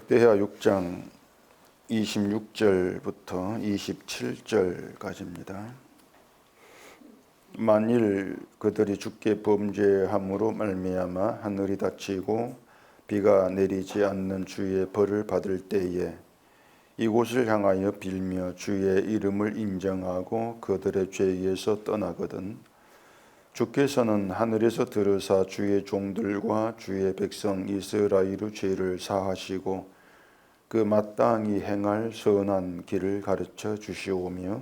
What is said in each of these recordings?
역대하 6장 26절부터 27절까지입니다. 만일 그들이 주께 범죄함으로 말미암아 하늘이 닫히고 비가 내리지 않는 주의 벌을 받을 때에 이곳을 향하여 빌며 주의 이름을 인정하고 그들의 죄에서 떠나거든 주께서는 하늘에서 들으사 주의 종들과 주의 백성 이스라엘의 죄를 사하시고 그 마땅히 행할 선한 길을 가르쳐 주시오며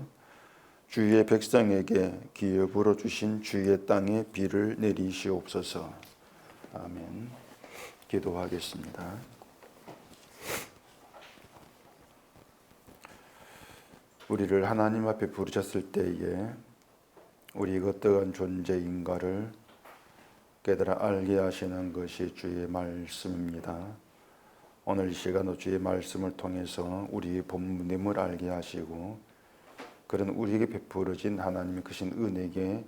주의 백성에게 기업으로 주신 주의 땅에 비를 내리시옵소서. 아멘. 기도하겠습니다. 우리를 하나님 앞에 부르셨을 때에 우리가 어떠한 존재인가를 깨달아 알게 하시는 것이 주의 말씀입니다. 오늘 이 시간도 주의 말씀을 통해서 우리의 본분임을 알게 하시고 그런 우리에게 베풀어진 하나님의 크신 은혜에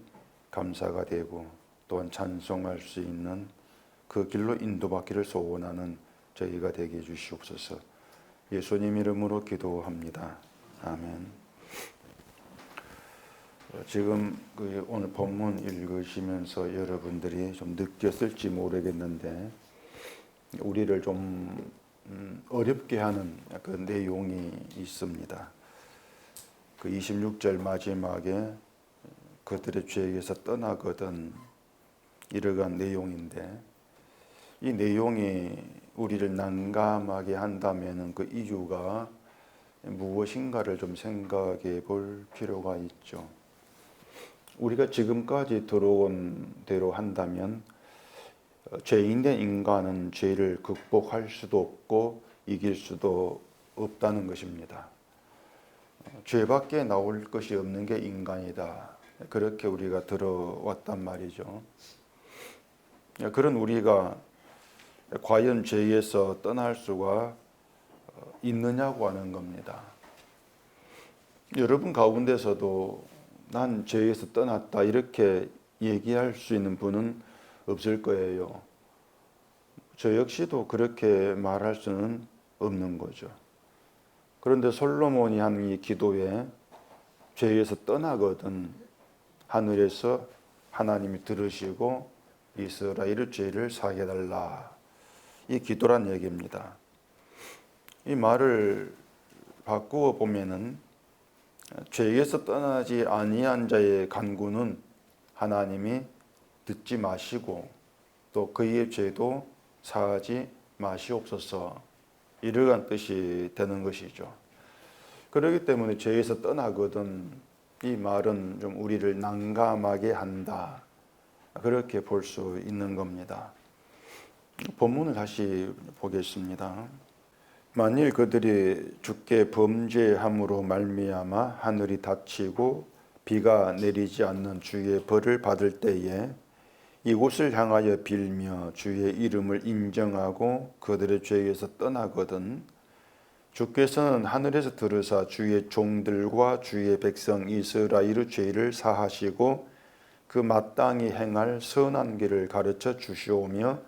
감사가 되고 또한 찬송할 수 있는 그 길로 인도받기를 소원하는 저희가 되게 해주시옵소서. 예수님 이름으로 기도합니다. 아멘. 지금 오늘 본문 읽으시면서 여러분들이 좀 느꼈을지 모르겠는데 우리를 좀 어렵게 하는 그 내용이 있습니다. 그 26절 마지막에 그들의 죄에서 떠나거든 이러한 내용인데 이 내용이 우리를 난감하게 한다면 그 이유가 무엇인가를 좀 생각해 볼 필요가 있죠. 우리가 지금까지 들어온 대로 한다면 죄인된 인간은 죄를 극복할 수도 없고 이길 수도 없다는 것입니다. 죄밖에 나올 것이 없는 게 인간이다. 그렇게 우리가 들어왔단 말이죠. 그런 우리가 과연 죄에서 떠날 수가 있느냐고 하는 겁니다. 여러분 가운데서도 난 죄에서 떠났다 이렇게 얘기할 수 있는 분은 없을 거예요. 저 역시도 그렇게 말할 수는 없는 거죠. 그런데 솔로몬이 한 이 기도에 죄에서 떠나거든 하늘에서 하나님이 들으시고 이스라엘의 죄를 사하게 해달라. 이 기도란 얘기입니다. 이 말을 바꾸어 보면은 죄에서 떠나지 아니한 자의 간구는 하나님이 듣지 마시고 또 그의 죄도 사하지 마시옵소서 이러한 뜻이 되는 것이죠. 그렇기 때문에 죄에서 떠나거든 이 말은 좀 우리를 난감하게 한다 그렇게 볼 수 있는 겁니다. 본문을 다시 보겠습니다. 만일 그들이 주께 범죄함으로 말미암아 하늘이 닫히고 비가 내리지 않는 주의 벌을 받을 때에 이곳을 향하여 빌며 주의 이름을 인정하고 그들의 죄에서 떠나거든 주께서는 하늘에서 들으사 주의 종들과 주의 백성 이스라엘의 죄를 사하시고 그 마땅히 행할 선한 길을 가르쳐 주시오며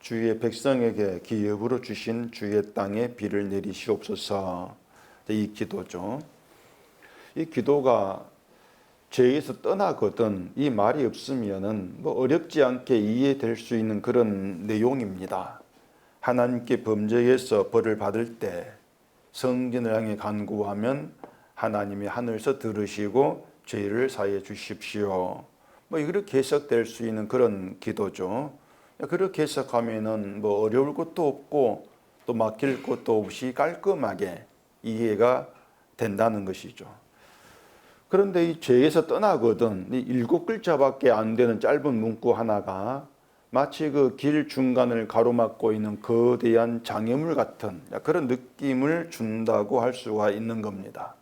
주의 백성에게 기업으로 주신 주의 땅에 비를 내리시옵소서. 이 기도죠. 이 기도가 죄에서 떠나거든 이 말이 없으면은 어렵지 않게 이해될 수 있는 그런 내용입니다. 하나님께 범죄에서 벌을 받을 때 성전을 향해 간구하면 하나님이 하늘에서 들으시고 죄를 사해 주십시오. 이렇게 해석될 수 있는 그런 기도죠. 그렇게 해석하면은 어려울 것도 없고 또 막힐 것도 없이 깔끔하게 이해가 된다는 것이죠. 그런데 이 죄에서 떠나거든 이 7글자밖에 안 되는 짧은 문구 하나가 마치 그 길 중간을 가로막고 있는 거대한 장애물 같은 그런 느낌을 준다고 할 수가 있는 겁니다.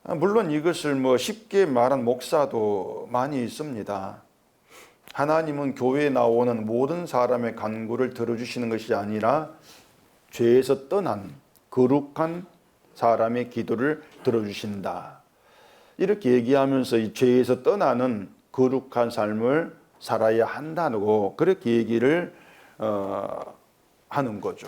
물론 이것을 쉽게 말한 목사도 많이 있습니다. 하나님은 교회에 나오는 모든 사람의 간구를 들어주시는 것이 아니라 죄에서 떠난 거룩한 사람의 기도를 들어주신다. 이렇게 얘기하면서 이 죄에서 떠나는 거룩한 삶을 살아야 한다고 그렇게 얘기를 하는 거죠.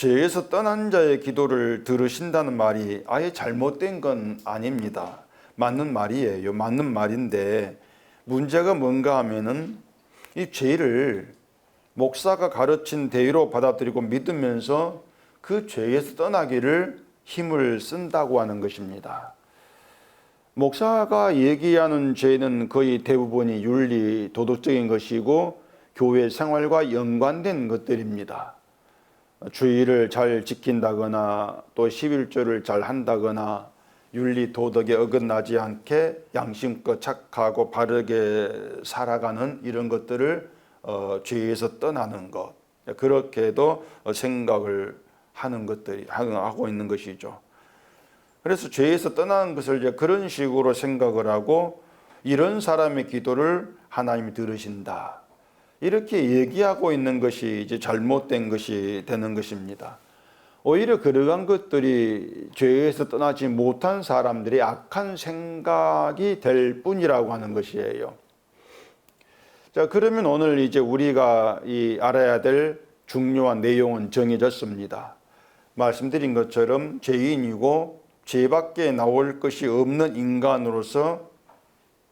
죄에서 떠난 자의 기도를 들으신다는 말이 아예 잘못된 건 아닙니다. 맞는 말이에요. 맞는 말인데 문제가 뭔가 하면은 이 죄를 목사가 가르친 대로 받아들이고 믿으면서 그 죄에서 떠나기를 힘을 쓴다고 하는 것입니다. 목사가 얘기하는 죄는 거의 대부분이 윤리, 도덕적인 것이고 교회 생활과 연관된 것들입니다. 주의를 잘 지킨다거나 또 11조를 잘 한다거나 윤리, 도덕에 어긋나지 않게 양심껏 착하고 바르게 살아가는 이런 것들을 죄에서 떠나는 것, 그렇게도 생각을 하는 것들이 하고 있는 것이죠. 그래서 죄에서 떠나는 것을 이제 그런 식으로 생각을 하고 이런 사람의 기도를 하나님이 들으신다, 이렇게 얘기하고 있는 것이 이제 잘못된 것이 되는 것입니다. 오히려 그러한 것들이 죄에서 떠나지 못한 사람들의 악한 생각이 될 뿐이라고 하는 것이에요. 자, 그러면 오늘 이제 우리가 알아야 될 중요한 내용은 정해졌습니다. 말씀드린 것처럼 죄인이고 죄밖에 나올 것이 없는 인간으로서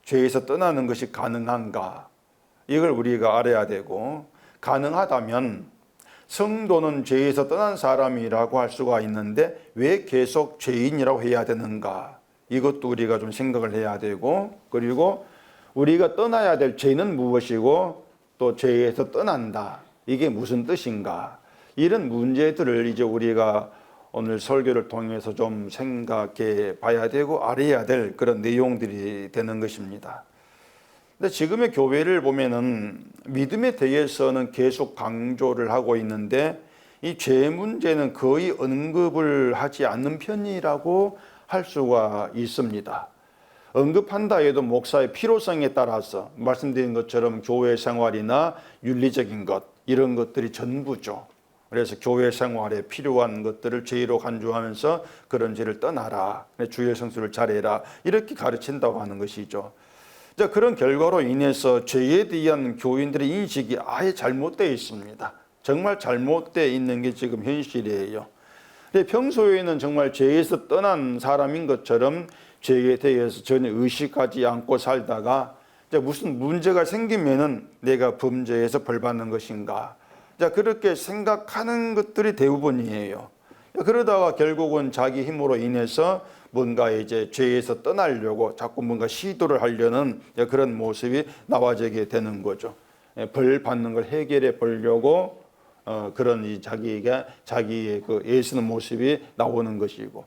죄에서 떠나는 것이 가능한가? 이걸 우리가 알아야 되고, 가능하다면 성도는 죄에서 떠난 사람이라고 할 수가 있는데 왜 계속 죄인이라고 해야 되는가? 이것도 우리가 좀 생각을 해야 되고, 그리고 우리가 떠나야 될 죄는 무엇이고 또 죄에서 떠난다, 이게 무슨 뜻인가? 이런 문제들을 이제 우리가 오늘 설교를 통해서 좀 생각해 봐야 되고 알아야 될 그런 내용들이 되는 것입니다. 근데 지금의 교회를 보면은 믿음에 대해서는 계속 강조를 하고 있는데 이 죄 문제는 거의 언급을 하지 않는 편이라고 할 수가 있습니다. 언급한다 해도 목사의 필요성에 따라서 말씀드린 것처럼 교회 생활이나 윤리적인 것, 이런 것들이 전부죠. 그래서 교회 생활에 필요한 것들을 죄로 간주하면서 그런 죄를 떠나라, 주일 성수를 잘해라, 이렇게 가르친다고 하는 것이죠. 자, 그런 결과로 인해서 죄에 대한 교인들의 인식이 아예 잘못되어 있습니다. 정말 잘못되어 있는 게 지금 현실이에요. 근데 평소에는 정말 죄에서 떠난 사람인 것처럼 죄에 대해서 전혀 의식하지 않고 살다가 무슨 문제가 생기면은 내가 범죄해서 벌 받는 것인가, 자, 그렇게 생각하는 것들이 대부분이에요. 그러다가 결국은 자기 힘으로 인해서 뭔가 이제 죄에서 떠나려고 자꾸 뭔가 시도를 하려는 그런 모습이 나와지게 되는 거죠. 벌 받는 걸 해결해 보려고 그런 자기의 그 애쓰는 모습이 나오는 것이고,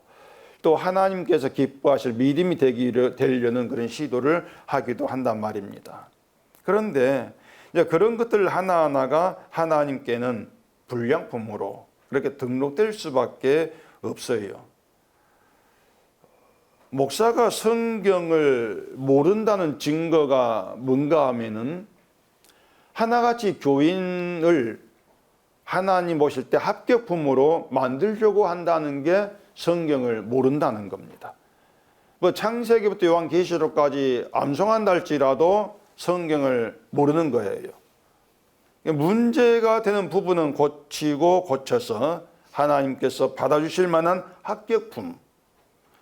또 하나님께서 기뻐하실 믿음이 되려는 그런 시도를 하기도 한단 말입니다. 그런데 이제 그런 것들 하나하나가 하나님께는 불량품으로 그렇게 등록될 수밖에 없어요. 목사가 성경을 모른다는 증거가 뭔가 하면은 하나같이 교인을 하나님 보실 때 합격품으로 만들려고 한다는 게 성경을 모른다는 겁니다. 뭐 창세기부터 요한계시록까지 암송한다 할지라도 성경을 모르는 거예요. 문제가 되는 부분은 고치고 고쳐서 하나님께서 받아주실 만한 합격품,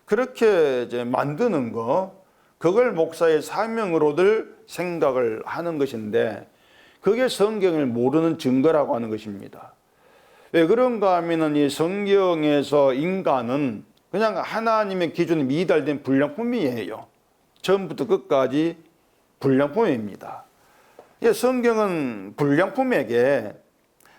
그렇게 이제 만드는 거, 그걸 목사의 사명으로들 생각을 하는 것인데 그게 성경을 모르는 증거라고 하는 것입니다. 왜 그런가 하면은 이 성경에서 인간은 그냥 하나님의 기준에 미달된 불량품이에요. 처음부터 끝까지 불량품입니다. 성경은 불량품에게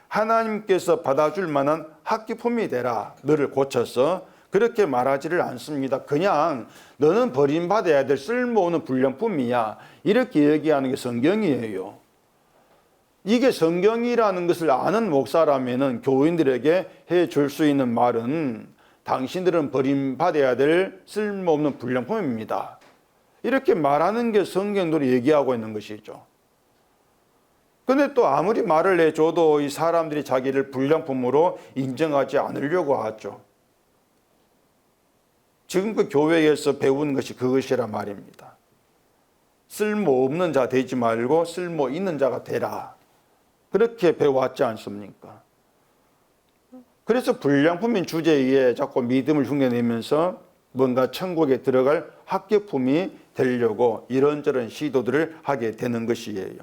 하나님께서 받아줄 만한 합격품이 되라, 너를 고쳐서, 그렇게 말하지를 않습니다. 그냥 너는 버림받아야 될 쓸모없는 불량품이야, 이렇게 얘기하는 게 성경이에요. 이게 성경이라는 것을 아는 목사라면은 교인들에게 해줄 수 있는 말은 당신들은 버림받아야 될 쓸모없는 불량품입니다, 이렇게 말하는 게 성경들이 얘기하고 있는 것이죠. 근데 또 아무리 말을 해줘도 이 사람들이 자기를 불량품으로 인정하지 않으려고 하죠. 지금 그 교회에서 배운 것이 그것이란 말입니다. 쓸모없는 자 되지 말고 쓸모 있는 자가 되라, 그렇게 배워왔지 않습니까? 그래서 불량품인 주제에 자꾸 믿음을 흉내내면서 뭔가 천국에 들어갈 합격품이 되려고 이런저런 시도들을 하게 되는 것이에요.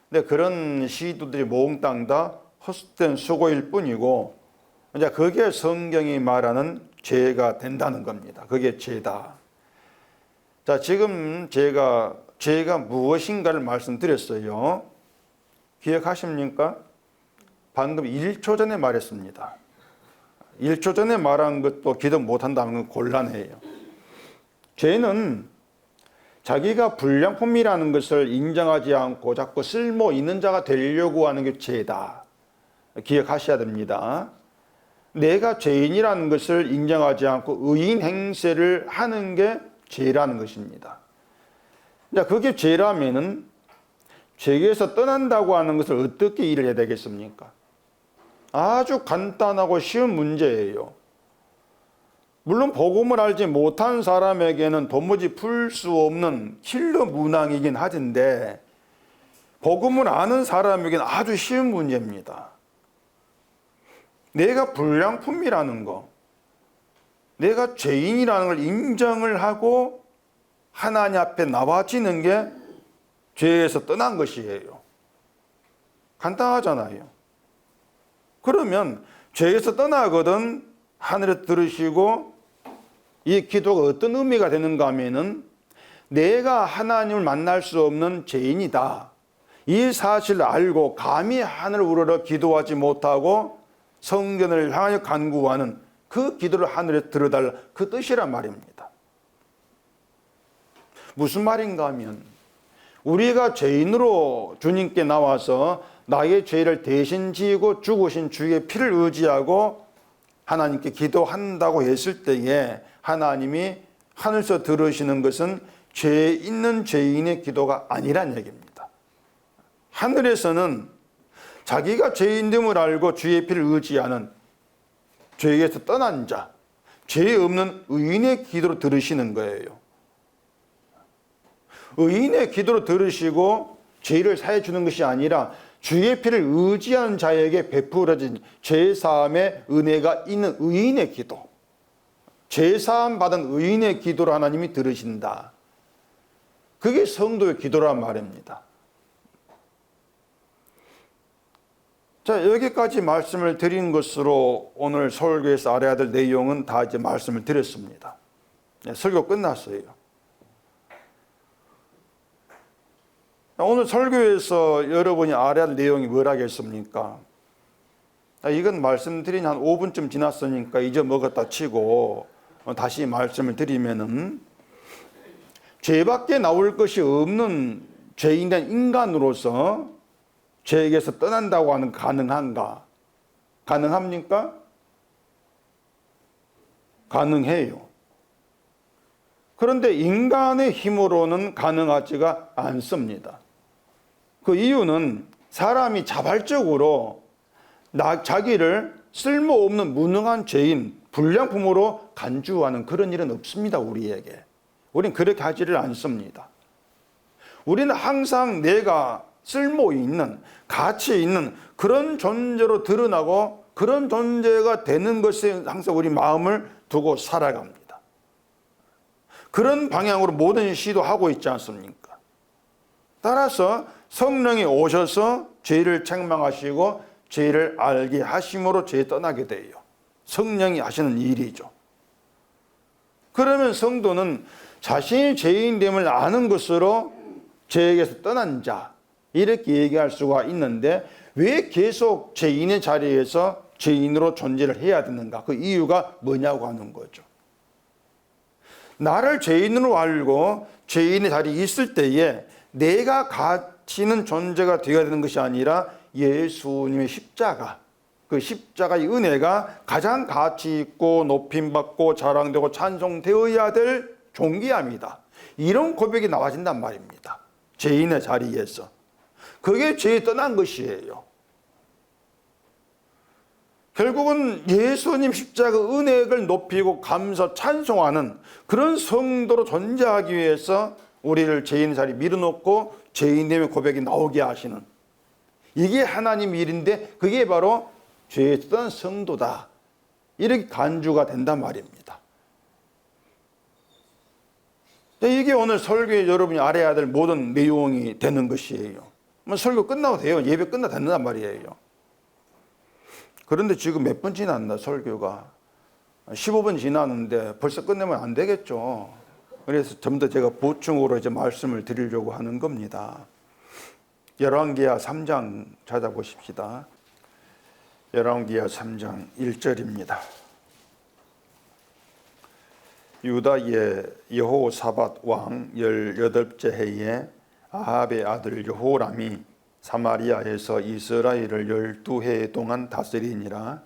근데 그런 시도들이 몽땅 다 헛된 수고일 뿐이고, 이제 그게 성경이 말하는 죄가 된다는 겁니다. 그게 죄다. 자, 지금 제가 죄가 무엇인가를 말씀드렸어요. 기억하십니까? 방금 1초 전에 말했습니다. 1초 전에 말한 것도 기도 못한다는 건 곤란해요. 죄는 자기가 불량품이라는 것을 인정하지 않고 자꾸 쓸모 있는 자가 되려고 하는 게 죄다. 기억하셔야 됩니다. 내가 죄인이라는 것을 인정하지 않고 의인 행세를 하는 게 죄라는 것입니다. 그게 죄라면은 죄에서 떠난다고 하는 것을 어떻게 일을 해야 되겠습니까? 아주 간단하고 쉬운 문제예요. 물론 복음을 알지 못한 사람에게는 도무지 풀 수 없는 킬러 문항이긴 하던데, 복음을 아는 사람에게는 아주 쉬운 문제입니다. 내가 불량품이라는 거, 내가 죄인이라는 걸 인정을 하고 하나님 앞에 나와지는 게 죄에서 떠난 것이에요. 간단하잖아요. 그러면 죄에서 떠나거든 하늘에 들으시고, 이 기도가 어떤 의미가 되는가 하면은 내가 하나님을 만날 수 없는 죄인이다, 이 사실을 알고 감히 하늘을 우러러 기도하지 못하고 성전을 향하여 간구하는 그 기도를 하늘에 들어달라, 그 뜻이란 말입니다. 무슨 말인가 하면, 우리가 죄인으로 주님께 나와서 나의 죄를 대신 지고 죽으신 주의 피를 의지하고 하나님께 기도한다고 했을 때에 하나님이 하늘에서 들으시는 것은 죄 있는 죄인의 기도가 아니란 얘기입니다. 하늘에서는 자기가 죄인됨을 알고 주의 피를 의지하는 죄에서 떠난 자, 죄 없는 의인의 기도로 들으시는 거예요. 의인의 기도로 들으시고 죄를 사해 주는 것이 아니라 주의 피를 의지하는 자에게 베풀어진 죄사함의 은혜가 있는 의인의 기도, 죄사함 받은 의인의 기도를 하나님이 들으신다. 그게 성도의 기도란 말입니다. 자, 여기까지 말씀을 드린 것으로 오늘 설교에서 알아야 될 내용은 다 이제 말씀을 드렸습니다. 설교 끝났어요. 오늘 설교에서 여러분이 알아야 할 내용이 뭐라겠습니까? 이건 말씀드린 한 5분쯤 지났으니까 잊어먹었다 치고 다시 말씀을 드리면은, 죄밖에 나올 것이 없는 죄인된 인간으로서 죄에게서 떠난다고 하는 가능한가? 가능합니까? 가능해요. 그런데 인간의 힘으로는 가능하지가 않습니다. 그 이유는 사람이 자발적으로 자기를 쓸모없는 무능한 죄인, 불량품으로 간주하는 그런 일은 없습니다. 우리에게. 우리는 그렇게 하지를 않습니다. 우리는 항상 내가 쓸모 있는, 가치 있는 그런 존재로 드러나고 그런 존재가 되는 것에 항상 우리 마음을 두고 살아갑니다. 그런 방향으로 모든 시도하고 있지 않습니까? 따라서 성령이 오셔서 죄를 책망하시고 죄를 알게 하심으로 죄에 떠나게 돼요. 성령이 하시는 일이죠. 그러면 성도는 자신이 죄인됨을 아는 것으로 죄에게서 떠난 자, 이렇게 얘기할 수가 있는데, 왜 계속 죄인의 자리에서 죄인으로 존재를 해야 되는가? 그 이유가 뭐냐고 하는 거죠. 나를 죄인으로 알고 죄인의 자리에 있을 때에 내가 가치 있는 존재가 되어야 되는 것이 아니라 예수님의 십자가, 그 십자가의 은혜가 가장 가치 있고 높임받고 자랑되고 찬송되어야 될 존귀함이다. 이런 고백이 나와진단 말입니다. 죄인의 자리에서. 그게 죄에 떠난 것이에요. 결국은 예수님 십자가 은혜를 높이고 감사 찬송하는 그런 성도로 존재하기 위해서 우리를 죄인의 자리에 밀어놓고 죄인됨의 고백이 나오게 하시는, 이게 하나님 일인데, 그게 바로 죄에 떠난 성도다. 이렇게 간주가 된단 말입니다. 이게 오늘 설교에 여러분이 알아야 될 모든 내용이 되는 것이에요. 설교 끝나도 돼요. 예배 끝나도 된단 말이에요. 그런데 지금 몇 번 지났나 설교가 15분 지났는데 벌써 끝내면 안 되겠죠. 그래서 좀 더 제가 보충으로 이제 말씀을 드리려고 하는 겁니다. 열왕기하 3장 찾아보십시다. 열왕기하 3장 1절입니다. 유다의 여호사밧 왕 18째 해에 아합의 아들 여호람이 사마리아에서 이스라엘을 12해 동안 다스리니라.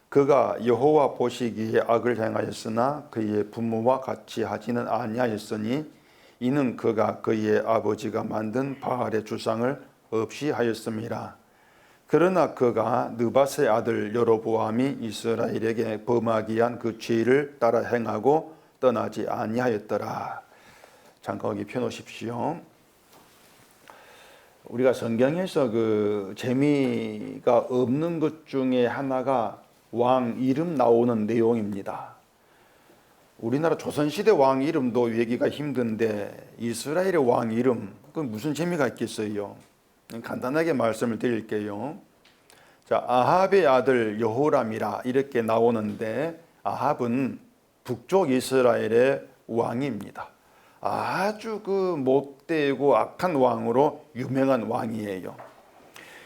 그가 여호와 보시기에 악을 행하였으나 그의 부모와 같이 하지는 아니하였으니 이는 그가 그의 아버지가 만든 바알의 주상을 없이 하였음이라. 그러나 그가 느밧의 아들 여로보암이 이스라엘에게 범하기 한 그 죄를 따라 행하고 떠나지 아니하였더라. 잠깐 거기 펴놓으십시오. 우리가 성경에서 그 재미가 없는 것 중에 하나가 왕 이름 나오는 내용입니다. 우리나라 조선시대 왕 이름도 얘기가 힘든데 이스라엘의 왕 이름, 그건 무슨 재미가 있겠어요? 간단하게 말씀을 드릴게요. 자, 아합의 아들 여호람이라 이렇게 나오는데 아합은 북쪽 이스라엘의 왕입니다. 아주 그 못되고 악한 왕으로 유명한 왕이에요.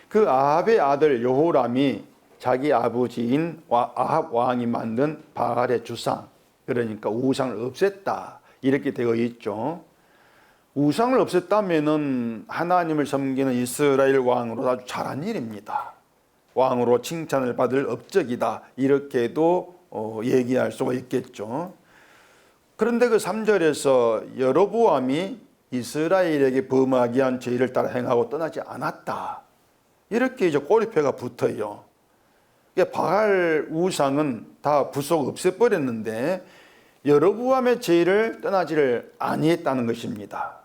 그 아합의 아들 여호람이 자기 아버지인 아합 왕이 만든 바알의 주상, 그러니까 우상을 없앴다 이렇게 되어 있죠. 우상을 없앴다면은 하나님을 섬기는 이스라엘 왕으로 아주 잘한 일입니다. 왕으로 칭찬을 받을 업적이다 이렇게도 얘기할 수가 있겠죠. 그런데 그 3절에서 여로보암이 이스라엘에게 범하기 한 죄를 따라 행하고 떠나지 않았다. 이렇게 이제 꼬리표가 붙어요. 바알 우상은 다 부속 없애버렸는데 여로보암의 죄를 떠나지를 아니했다는 것입니다.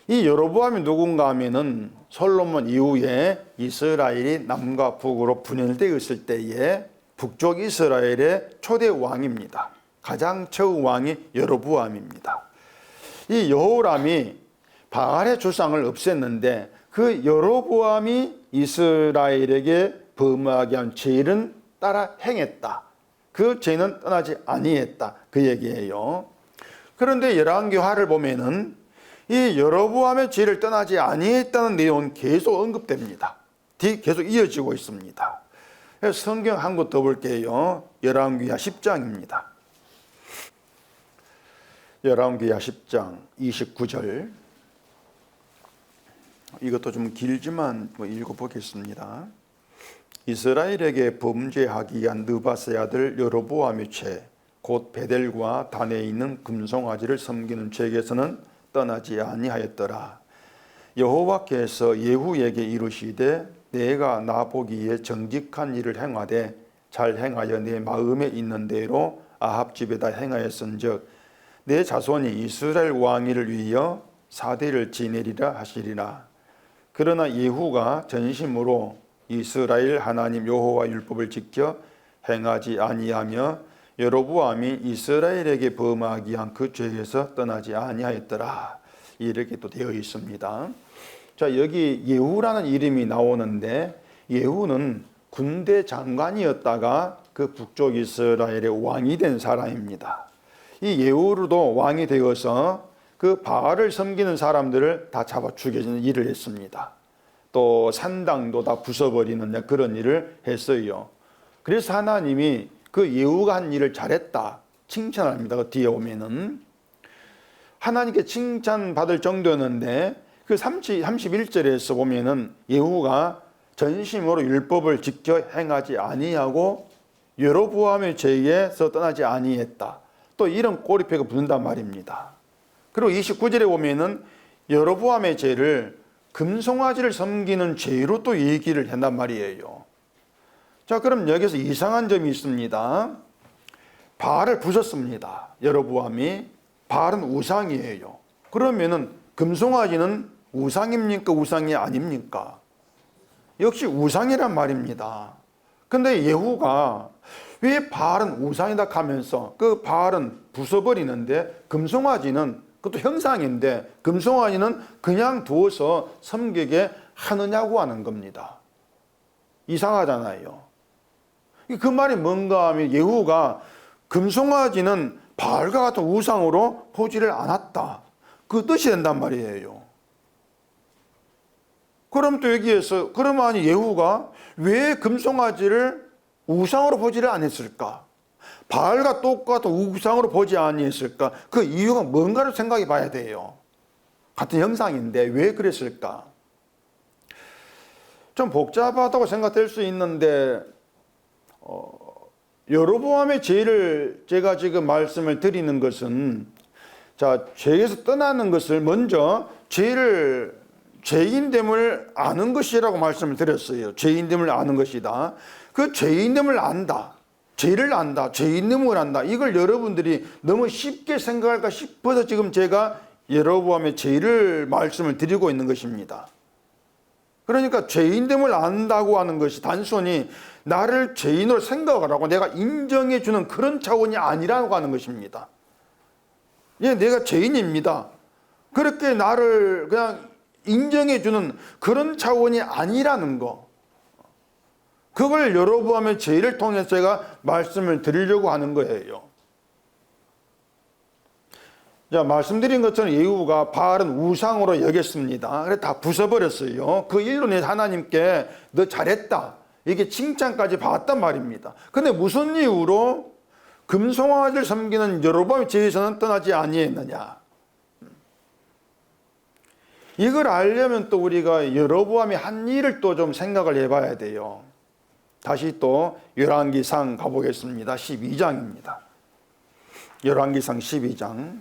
이 여로보암이 누군가 하면은 솔로몬 이후에 이스라엘이 남과 북으로 분열되어 있을 때에 북쪽 이스라엘의 초대 왕입니다. 가장 처음 왕이 여로보암입니다. 이 여호람이 바알의 주상을 없앴는데 그 여로보암이 이스라엘에게 범하게 한 죄는 따라 행했다. 그 죄는 떠나지 아니했다. 그 얘기예요. 그런데 열왕기하를 보면은 이 여로보암의 죄를 떠나지 아니했다는 내용은 계속 언급됩니다. 계속 이어지고 있습니다. 성경 한 권 더 볼게요. 열왕기하 10장입니다. 열왕기하 10장 29절. 이것도 좀 길지만 읽어보겠습니다. 이스라엘에게 범죄하기 위한 느밧의 아들 여로보암의 죄, 곧 베델과 단에 있는 금송아지를 섬기는 죄에서는 떠나지 아니하였더라. 여호와께서 예후에게 이르시되 내가 나 보기에 정직한 일을 행하되 잘 행하여 내 마음에 있는 대로 아합 집에다 행하였은즉 내 자손이 이스라엘 왕위를 위하여 사대를 지내리라 하시리라. 그러나 예후가 전심으로 이스라엘 하나님 여호와 율법을 지켜 행하지 아니하며 여로보암이 이스라엘에게 범하기 한 그 죄에서 떠나지 아니하였더라. 이렇게 또 되어 있습니다. 자, 여기 예후라는 이름이 나오는데 예후는 군대 장관이었다가 그 북쪽 이스라엘의 왕이 된 사람입니다. 이 예후도 왕이 되어서 그 바알을 섬기는 사람들을 다 잡아 죽여주는 일을 했습니다. 또 산당도 다 부숴버리는 그런 일을 했어요. 그래서 하나님이 그 예후가 한 일을 잘했다 칭찬합니다. 그 뒤에 오면은 하나님께 칭찬받을 정도였는데 그 31절에서 보면은 예후가 전심으로 율법을 지켜 행하지 아니하고 여로보암의 죄에서 떠나지 아니했다. 또 이런 꼬리표가 붙는단 말입니다. 그리고 29절에 보면은 여로보암의 죄를 금송아지를 섬기는 죄로 또 얘기를 한단 말이에요. 자, 그럼 여기서 이상한 점이 있습니다. 바알을 부쉈습니다. 여로보암이. 바알은 우상이에요. 그러면은 금송아지는 우상입니까? 우상이 아닙니까? 역시 우상이란 말입니다. 근데 예후가 왜 바알은 우상이다 하면서 그 바알은 부숴버리는데 금송아지는 그것도 형상인데 금송아지는 그냥 두어서 섬기게 하느냐고 하는 겁니다. 이상하잖아요. 그 말이 뭔가 하면 예후가 금송아지는 바알과 같은 우상으로 보지를 않았다, 그 뜻이 된단 말이에요. 그럼 또 여기에서 그러면 아니 예후가 왜 금송아지를 우상으로 보지를 않았을까? 바알과 똑같은 우상으로 보지 아니했을까? 그 이유가 뭔가를 생각해 봐야 돼요. 같은 형상인데 왜 그랬을까? 좀 복잡하다고 생각될 수 있는데 여로보암의 죄를 제가 지금 말씀을 드리는 것은, 자, 죄에서 떠나는 것을 먼저 죄인됨을 아는 것이라고 말씀을 드렸어요. 죄인됨을 아는 것이다. 그 죄인됨을 안다, 죄를 안다, 죄인됨을 안다, 이걸 여러분들이 너무 쉽게 생각할까 싶어서 지금 제가 여로보암의 죄를 말씀을 드리고 있는 것입니다. 그러니까 죄인됨을 안다고 하는 것이 단순히 나를 죄인으로 생각하라고 내가 인정해 주는 그런 차원이 아니라고 하는 것입니다. 예, 내가 죄인입니다, 그렇게 나를 그냥 인정해 주는 그런 차원이 아니라는 거, 그걸 여로보암의 죄를 통해서 제가 말씀을 드리려고 하는 거예요. 자, 말씀드린 것처럼 예후가 바알은 우상으로 여겼습니다. 그래서 다 부숴버렸어요. 그 일로 인해서 하나님께 너 잘했다, 이게 칭찬까지 받았단 말입니다. 근데 무슨 이유로 금송아지를 섬기는 여로보암의 죄에서는 떠나지 아니했느냐? 이걸 알려면 또 우리가 여로보암이 한 일을 또 좀 생각을 해봐야 돼요. 다시 또 열왕기상 가보겠습니다. 12장입니다. 열왕기상 12장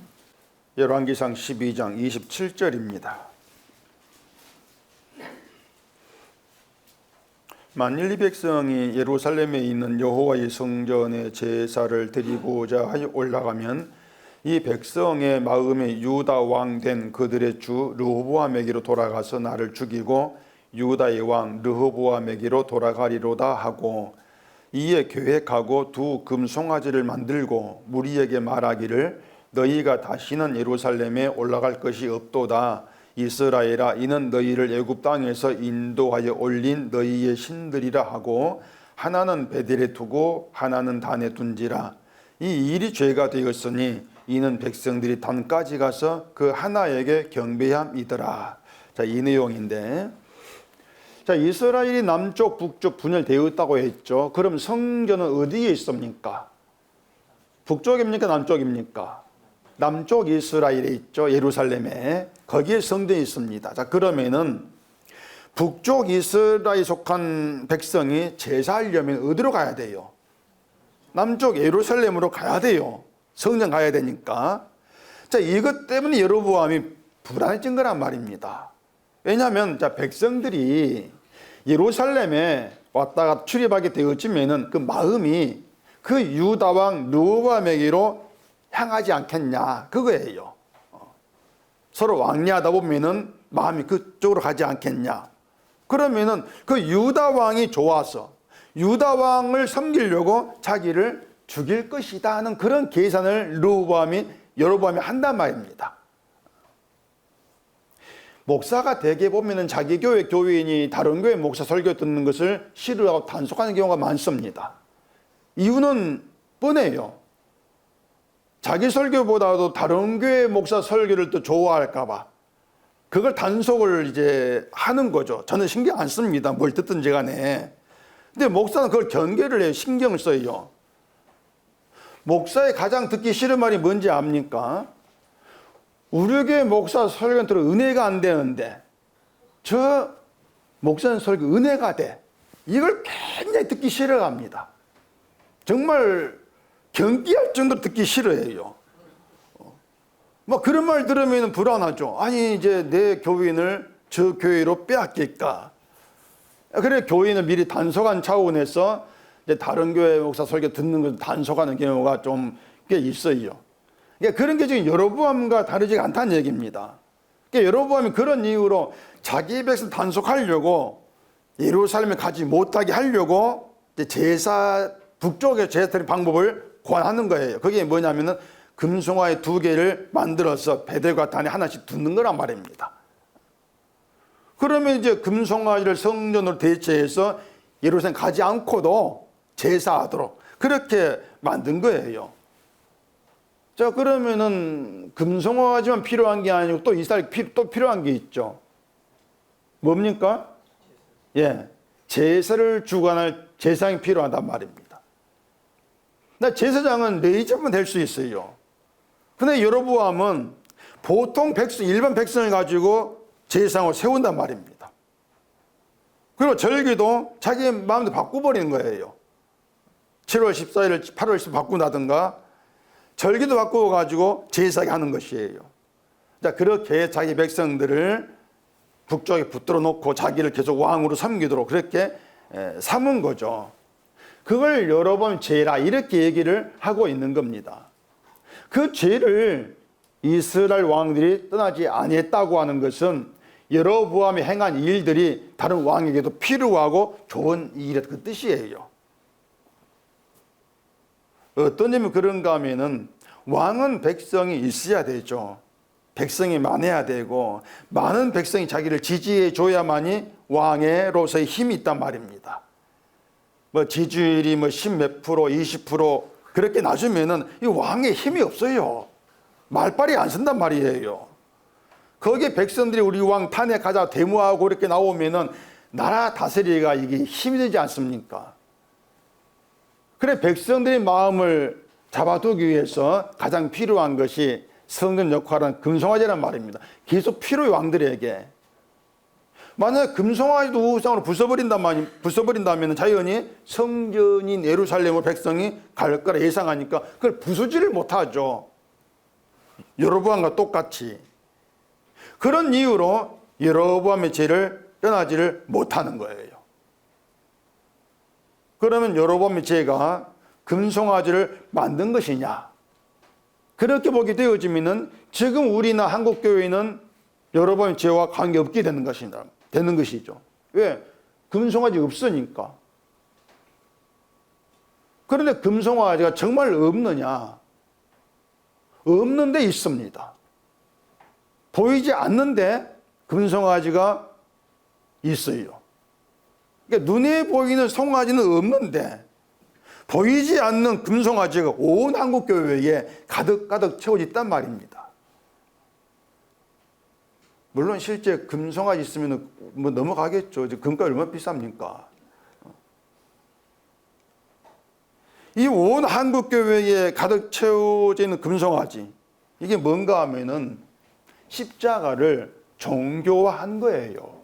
27절입니다. 만일 이 백성이 예루살렘에 있는 여호와의 성전에 제사를 드리고자 하여 올라가면 이 백성의 마음에 유다 왕 된 그들의 주 르호보암에게로 돌아가서 나를 죽이고 유다의 왕 르호보암에게로 돌아가리로다 하고, 이에 계획하고 두 금송아지를 만들고 무리에게 말하기를 너희가 다시는 예루살렘에 올라갈 것이 없도다. 이스라엘아, 이는 너희를 애굽 땅에서 인도하여 올린 너희의 신들이라 하고, 하나는 베델에 두고 하나는 단에 둔지라. 이 일이 죄가 되었으니 이는 백성들이 단까지 가서 그 하나에게 경배함이더라. 자, 이 내용인데, 자, 이스라엘이 남쪽 북쪽 분열되었다고 했죠. 그럼 성전은 어디에 있습니까? 북쪽입니까 남쪽입니까? 남쪽 이스라엘에 있죠. 예루살렘에. 거기에 성전이 있습니다. 자, 그러면은 북쪽 이스라엘에 속한 백성이 제사하려면 어디로 가야 돼요? 남쪽 예루살렘으로 가야 돼요. 성전 가야 되니까. 자, 이것 때문에 여로보암이 불안해진 거란 말입니다. 왜냐하면 자, 백성들이 예루살렘에 왔다가 출입하게 되어지면은 그 마음이 그 유다 왕 르호보암에게로 향하지 않겠냐, 그거예요. 서로 왕래하다 보면은 마음이 그쪽으로 가지 않겠냐. 그러면은 그 유다 왕이 좋아서 유다 왕을 섬기려고 자기를 죽일 것이다 하는 그런 계산을 여로보암이 한단 말입니다. 목사가 대개 보면은 자기 교회 교인이 다른 교회 목사 설교 듣는 것을 싫어하고 단속하는 경우가 많습니다. 이유는 뻔해요. 자기 설교보다도 다른 교회 목사 설교를 또 좋아할까봐 그걸 단속을 이제 하는 거죠. 저는 신경 안 씁니다, 뭘 듣든지 간에. 근데 목사는 그걸 경계를 해요. 신경을 써요. 목사의 가장 듣기 싫은 말이 뭔지 압니까? 우리 교회 목사 설교는 들어 은혜가 안 되는데 저 목사님 설교 은혜가 돼. 이걸 굉장히 듣기 싫어합니다. 정말 경기할 정도로 듣기 싫어해요. 뭐 그런 말 들으면 불안하죠. 아니 이제 내 교인을 저 교회로 빼앗길까. 그래 교인을 미리 단속한 차원에서 이제 다른 교회 목사 설교 듣는 걸 단속하는 경우가 좀 꽤 있어요. 그러니까 그런 게 지금 여로보암과 다르지 않다는 얘기입니다. 그러니까 여로보암이 그런 이유로 자기 백성 단속하려고 예루살렘에 가지 못하게 하려고 이제 제사 북쪽의 제사 드리는 방법을 권하는 거예요. 그게 뭐냐면은 금송아지 2개를 만들어서 베델과 단에 하나씩 두는 거란 말입니다. 그러면 이제 금송아지를 성전으로 대체해서 예루살렘 가지 않고도 제사하도록 그렇게 만든 거예요. 자, 그러면은 금송아지만 필요한 게 아니고 또 이스라엘 또 필요한 게 있죠. 뭡니까? 예, 제사를 주관할 제사장이 필요하단 말입니다. 나 제사장은 네 집은 될 수 있어요. 근데 여로보암은 보통 일반 백성을 가지고 제사장을 세운단 말입니다. 그리고 절기도 자기 마음대로 바꿔버리는 거예요. 7월 14일을 8월 10일 바꾼다든가 절기도 바꾸어가지고 제사하게 하는 것이에요. 자, 그렇게 자기 백성들을 북쪽에 붙들어 놓고 자기를 계속 왕으로 섬기도록 그렇게 삼은 거죠. 그걸 여러 번 죄라 이렇게 얘기를 하고 있는 겁니다. 그 죄를 이스라엘 왕들이 떠나지 아니했다고 하는 것은 여로보암이 행한 일들이 다른 왕에게도 필요하고 좋은 일이다 그 뜻이에요. 어떤 점이 그런가 하면은 왕은 백성이 있어야 되죠. 백성이 많아야 되고 많은 백성이 자기를 지지해 줘야만이 왕으로서의 힘이 있단 말입니다. 뭐 지지율이 뭐 10몇 프로, 20% 그렇게 낮으면은 이 왕의 힘이 없어요. 말빨이 안 쓴단 말이에요. 거기에 백성들이 우리 왕 탄핵하자 데모하고 이렇게 나오면은 나라 다스리기가 이게 힘이 되지 않습니까? 그래 백성들의 마음을 잡아두기 위해서 가장 필요한 것이 성전 역할은 금송아지란 말입니다. 계속 필요해 왕들에게. 만약 금송아지도 우상으로 부숴버린다면 자연히 성전인 예루살렘으로 백성이 갈 거라 예상하니까 그걸 부수지를 못하죠. 여로보암과 똑같이. 그런 이유로 여로보암의 죄를 떠나지를 못하는 거예요. 그러면 여로보암의 죄가 금송아지를 만든 것이냐? 그렇게 보게 되어지면은 지금 우리나 한국교회는 여로보암의 죄와 관계없게 되는 것이죠. 왜? 금송아지 없으니까. 그런데 금송아지가 정말 없느냐? 없는 데 있습니다. 보이지 않는데 금송아지가 있어요. 그러니까 눈에 보이는 송아지는 없는데 보이지 않는 금송아지가 온 한국교회에 가득가득 채워져 있단 말입니다. 물론 실제 금송아지 있으면 뭐 넘어가겠죠. 금값이 얼마나 비쌉니까? 이 온 한국교회에 가득 채워져 있는 금송아지, 이게 뭔가 하면은 십자가를 종교화한 거예요.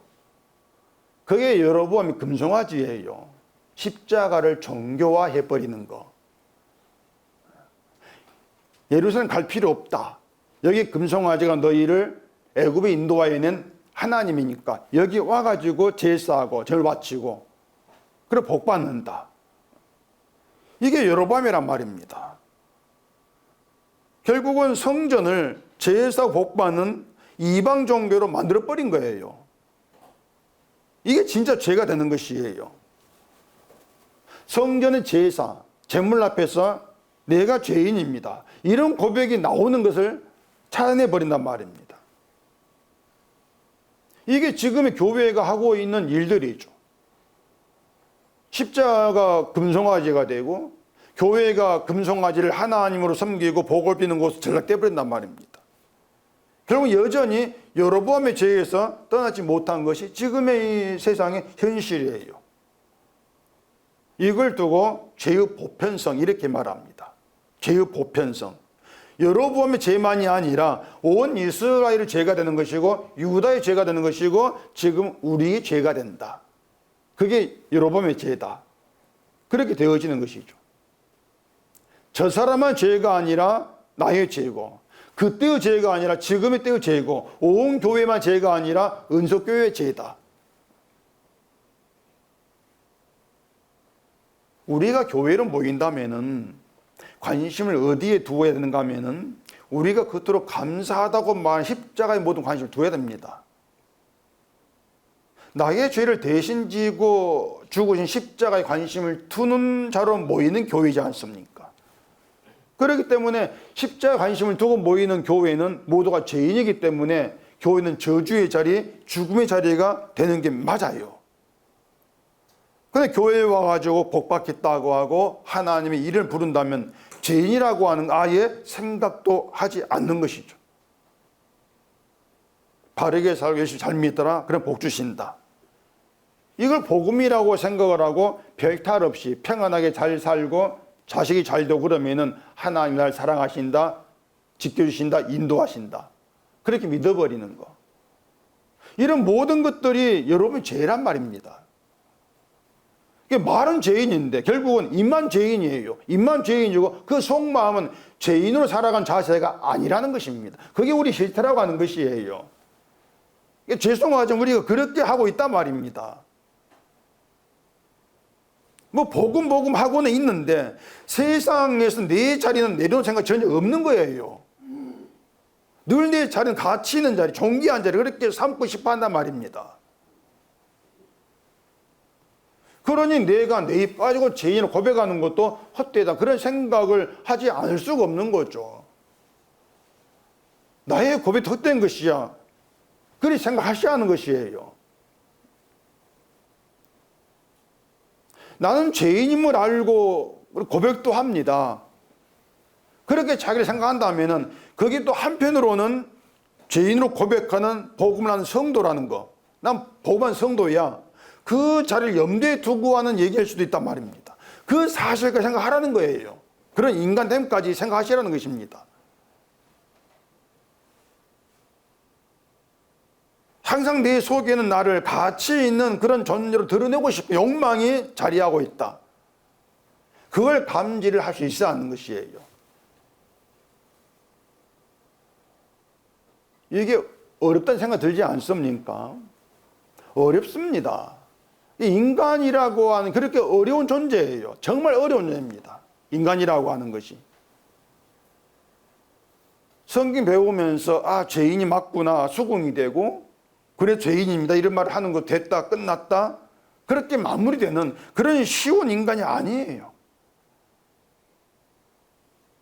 그게 여로보암이 금송아지예요. 십자가를 종교화해버리는 거. 예루살렘 갈 필요 없다. 여기 금송아지가 너희를 애굽에 인도하여낸 하나님이니까 여기 와가지고 제사하고 절 바치고 그래 복 받는다. 이게 여로보암이란 말입니다. 결국은 성전을 제사 복 받는 이방 종교로 만들어버린 거예요. 이게 진짜 죄가 되는 것이에요. 성전의 제사, 제물 앞에서 내가 죄인입니다. 이런 고백이 나오는 것을 찾아내버린단 말입니다. 이게 지금의 교회가 하고 있는 일들이죠. 십자가 금송아지가 되고 교회가 금송아지를 하나님으로 섬기고 복을 비는 곳으로 전락되어버린단 말입니다. 결국 여전히 여로보암의 죄에서 떠나지 못한 것이 지금의 이 세상의 현실이에요. 이걸 두고 죄의 보편성 이렇게 말합니다. 죄의 보편성. 여로보암의 죄만이 아니라 온 이스라엘의 죄가 되는 것이고 유다의 죄가 되는 것이고 지금 우리의 죄가 된다. 그게 여로보암의 죄다. 그렇게 되어지는 것이죠. 저 사람만 죄가 아니라 나의 죄고 그때의 죄가 아니라 지금의 때의 죄고 온 교회만 죄가 아니라 은속교회의 죄다. 우리가 교회로 모인다면은 관심을 어디에 두어야 되는가 하면은 우리가 그토록 감사하다고 말한 십자가의 모든 관심을 두어야 됩니다. 나의 죄를 대신 지고 죽으신 십자가에 관심을 두는 자로 모이는 교회이지 않습니까? 그렇기 때문에 십자가에 관심을 두고 모이는 교회는 모두가 죄인이기 때문에 교회는 저주의 자리, 죽음의 자리가 되는 게 맞아요. 근데 교회에 와가지고 복받겠다고 하고 하나님의 이름을 부른다면 죄인이라고 하는 아예 생각도 하지 않는 것이죠. 바르게 살고 예수 잘 믿더라, 그럼 복 주신다. 이걸 복음이라고 생각을 하고 별탈 없이 평안하게 잘 살고 자식이 잘 되고 그러면은 하나님 날 사랑하신다, 지켜주신다, 인도하신다. 그렇게 믿어버리는 거. 이런 모든 것들이 여러분 죄란 말입니다. 말은 죄인인데 결국은 입만 죄인이에요. 입만 죄인이고 그 속마음은 죄인으로 살아간 자세가 아니라는 것입니다. 그게 우리 실태라고 하는 것이에요. 죄송하지만 우리가 그렇게 하고 있단 말입니다. 뭐 복음 하고는 있는데 세상에서 내 자리는 내려놓을 생각 전혀 없는 거예요. 늘 내 자리는 가치 있는 자리, 존귀한 자리 그렇게 삼고 싶어 한단 말입니다. 그러니 내가 내 빠지고 죄인을 고백하는 것도 헛되다, 그런 생각을 하지 않을 수가 없는 거죠. 나의 고백이 헛된 것이야, 그렇게 생각하셔야 하는 것이에요. 나는 죄인임을 알고 고백도 합니다. 그렇게 자기를 생각한다면 그게 또 한편으로는 죄인으로 고백하는 복음을 하는 성도라는 거, 난 복음한 성도야, 그 자리를 염두에 두고 하는 얘기할 수도 있단 말입니다. 그 사실까지 생각하라는 거예요. 그런 인간됨까지 생각하시라는 것입니다. 항상 내 속에는 나를 가치 있는 그런 존재로 드러내고 싶은 욕망이 자리하고 있다. 그걸 감지를 할 수 있어야 하는 것이에요. 이게 어렵다는 생각 들지 않습니까? 어렵습니다. 인간이라고 하는 그렇게 어려운 존재예요. 정말 어려운 존재입니다. 인간이라고 하는 것이. 성경 배우면서 죄인이 맞구나, 수긍이 되고 그래 죄인입니다 이런 말을 하는 거 됐다 끝났다 그렇게 마무리되는 그런 쉬운 인간이 아니에요.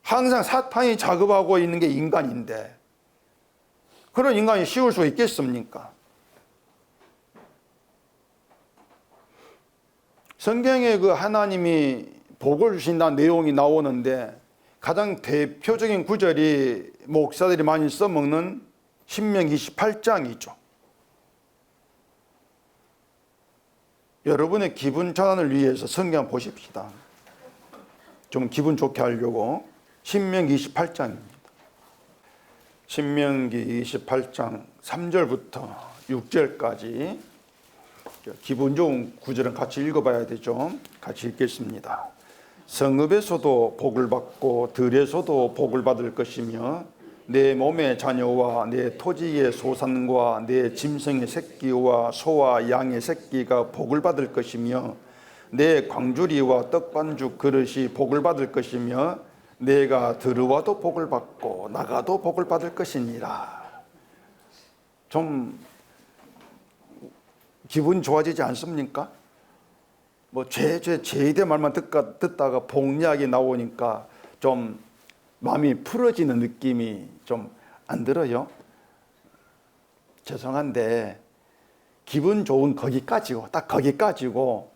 항상 사탄이 작업하고 있는 게 인간인데 그런 인간이 쉬울 수 있겠습니까? 성경에 그 하나님이 복을 주신다는 내용이 나오는데 가장 대표적인 구절이 목사들이 많이 써먹는 신명기 28장이죠. 여러분의 기분 전환을 위해서 성경 보십시다. 좀 기분 좋게 하려고. 신명기 28장입니다. 신명기 28장 3절부터 6절까지 기분 좋은 구절은 같이 읽어봐야 되죠. 같이 읽겠습니다. 성읍에서도 복을 받고 들에서도 복을 받을 것이며 내 몸의 자녀와 내 토지의 소산과 내 짐승의 새끼와 소와 양의 새끼가 복을 받을 것이며 내 광주리와 떡반죽 그릇이 복을 받을 것이며 내가 들어와도 복을 받고 나가도 복을 받을 것이니라. 좀 기분 좋아지지 않습니까? 뭐 죄대 말만 듣다가 복 이야기 나오니까 좀 마음이 풀어지는 느낌이 좀 안 들어요? 죄송한데 기분 좋은 거기까지고 딱 거기까지고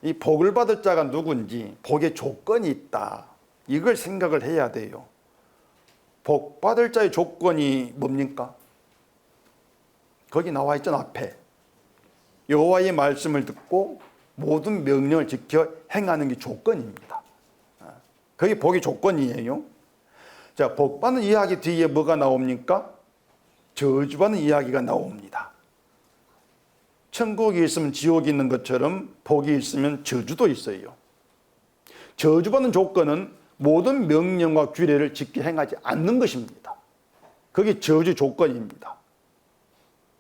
이 복을 받을 자가 누군지 복의 조건이 있다, 이걸 생각을 해야 돼요. 복 받을 자의 조건이 뭡니까? 거기 나와 있잖아. 앞에 여호와의 말씀을 듣고 모든 명령을 지켜 행하는 게 조건입니다. 그게 복의 조건이에요. 자, 복받는 이야기 뒤에 뭐가 나옵니까? 저주받는 이야기가 나옵니다. 천국이 있으면 지옥이 있는 것처럼 복이 있으면 저주도 있어요. 저주받는 조건은 모든 명령과 규례를 지켜 행하지 않는 것입니다. 그게 저주 조건입니다.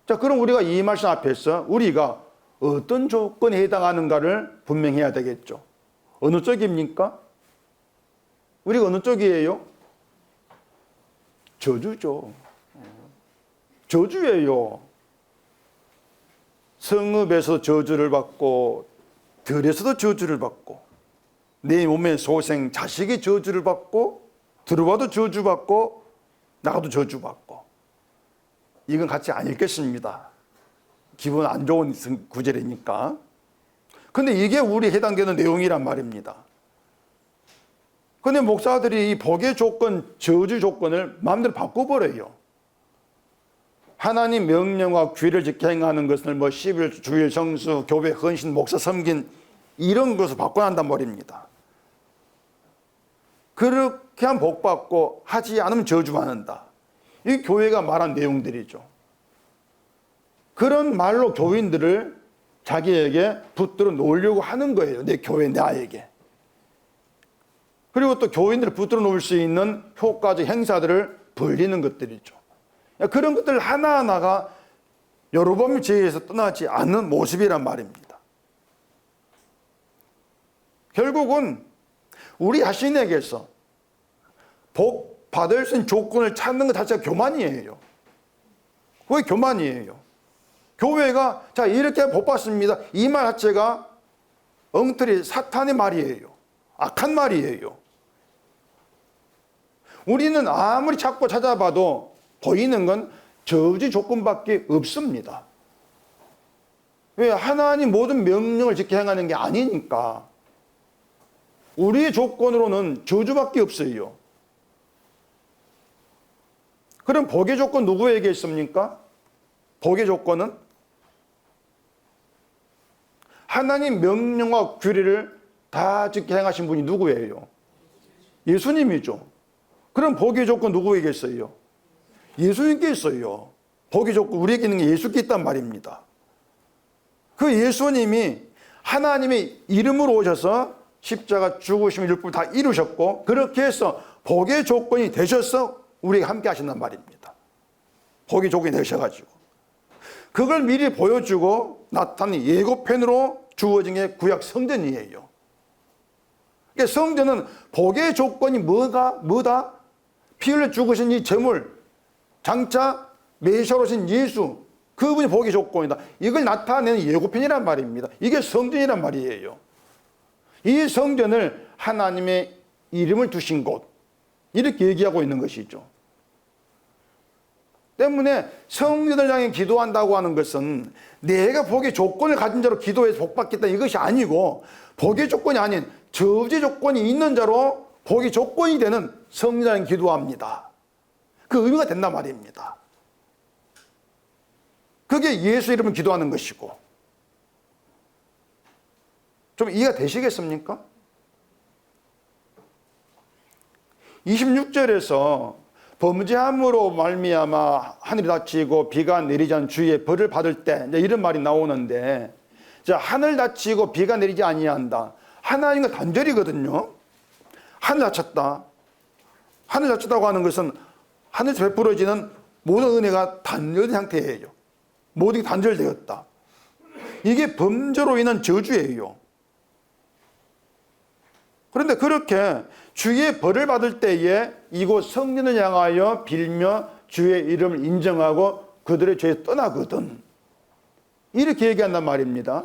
자, 그럼 우리가 이 말씀 앞에서 우리가 어떤 조건에 해당하는가를 분명해야 되겠죠. 어느 쪽입니까? 우리가 어느 쪽이에요? 저주죠. 저주예요. 성읍에서 저주를 받고 들에서도 저주를 받고 내 몸의 소생 자식이 저주를 받고 들어와도 저주받고 나가도 저주받고 이건 같이 안 읽겠습니다. 기분 안 좋은 구절이니까. 근데 이게 우리 해당되는 내용이란 말입니다. 근데 목사들이 이 복의 조건, 저주 조건을 마음대로 바꿔버려요. 하나님 명령과 규례를 지켜 행하는 것을 뭐 10일, 주일, 성수, 교회, 헌신, 목사 섬긴 이런 것을 바꿔한단 말입니다. 그렇게 하면 복 받고 하지 않으면 저주받는다. 이 교회가 말한 내용들이죠. 그런 말로 교인들을 자기에게 붙들어 놓으려고 하는 거예요. 내 교회, 나에게. 그리고 또 교인들을 붙들어 놓을 수 있는 효과적 행사들을 벌리는 것들이죠. 그런 것들 하나하나가 여로보암의 죄에서 떠나지 않는 모습이란 말입니다. 결국은 우리 자신에게서 복 받을 수 있는 조건을 찾는 것 자체가 교만이에요. 그게 교만이에요. 교회가 자 이렇게 복 받습니다. 이 말 자체가 엉터리 사탄의 말이에요. 악한 말이에요. 우리는 아무리 찾고 찾아봐도 보이는 건 저주 조건밖에 없습니다. 왜? 하나님 모든 명령을 지켜 행하는 게 아니니까. 우리의 조건으로는 저주밖에 없어요. 그럼 복의 조건 누구에게 있습니까? 복의 조건은 하나님 명령과 규례를 다 지켜 행하신 분이 누구예요? 예수님이죠. 그럼 복의 조건 누구에게 있어요? 예수님께 있어요. 복의 조건 우리에게 있는 게 예수께 있단 말입니다. 그 예수님이 하나님의 이름으로 오셔서 십자가 죽으심의 율법을 다 이루셨고 그렇게 해서 복의 조건이 되셔서 우리에게 함께 하신단 말입니다. 복의 조건이 되셔가지고 그걸 미리 보여주고 나타낸 예고편으로 주어진 게 구약 성전이에요. 그러니까 성전은 복의 조건이 뭐다? 피 흘려 죽으신 이 제물, 장차 메시아로 오신 예수, 그분이 복의 조건이다. 이걸 나타내는 예고편이란 말입니다. 이게 성전이란 말이에요. 이 성전을 하나님의 이름을 두신 곳, 이렇게 얘기하고 있는 것이죠. 때문에 성전을 향해 기도한다고 하는 것은 내가 복의 조건을 가진 자로 기도해서 복받겠다 이것이 아니고 복의 조건이 아닌 저주 조건이 있는 자로 복의 조건이 되는 성전을 기도합니다. 그 의미가 된단 말입니다. 그게 예수 이름을 기도하는 것이고 좀 이해가 되시겠습니까? 26절에서 범죄함으로 말미암아 하늘이 닫히고 비가 내리지 않은 주의 벌을 받을 때 이런 말이 나오는데 자, 하늘 닫히고 비가 내리지 아니한다. 하나님과 단절이거든요. 하늘 닫혔다. 하늘 닫혔다고 하는 것은 하늘에서 베풀어지는 모든 은혜가 단절된 상태예요. 모든 게 단절되었다. 이게 범죄로 인한 저주예요. 그런데 그렇게 주의 벌을 받을 때에 이곳 성전을 향하여 빌며 주의 이름을 인정하고 그들의 죄에 떠나거든. 이렇게 얘기한단 말입니다.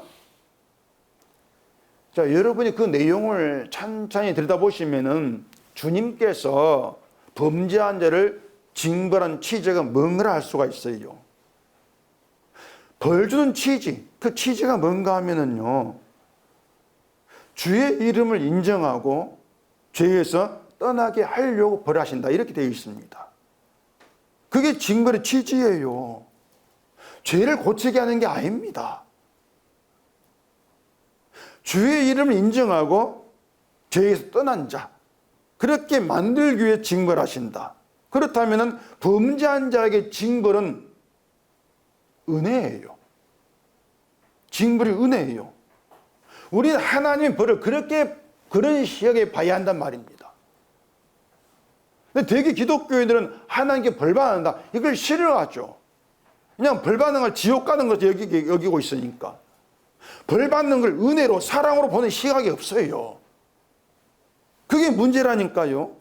자, 여러분이 그 내용을 찬찬히 들여다보시면은 주님께서 범죄한 자를 징벌한 취지가 뭔가 알 수가 있어요. 벌 주는 취지, 그 취지가 뭔가 하면은요, 주의 이름을 인정하고 죄에서 떠나게 하려고 벌하신다 이렇게 되어 있습니다. 그게 징벌의 취지예요. 죄를 고치게 하는 게 아닙니다. 주의 이름을 인정하고 죄에서 떠난 자 그렇게 만들기 위해 징벌하신다. 그렇다면 범죄한 자에게 징벌은 은혜예요. 징벌이 은혜예요. 우리는 하나님의 벌을 그런 시각에 봐야 한단 말입니다. 근데 대개 기독교인들은 하나님께 벌 받는다. 이걸 싫어하죠. 그냥 벌 받는 걸 지옥 가는 것을 여기고 있으니까. 벌 받는 걸 은혜로 사랑으로 보는 시각이 없어요. 그게 문제라니까요.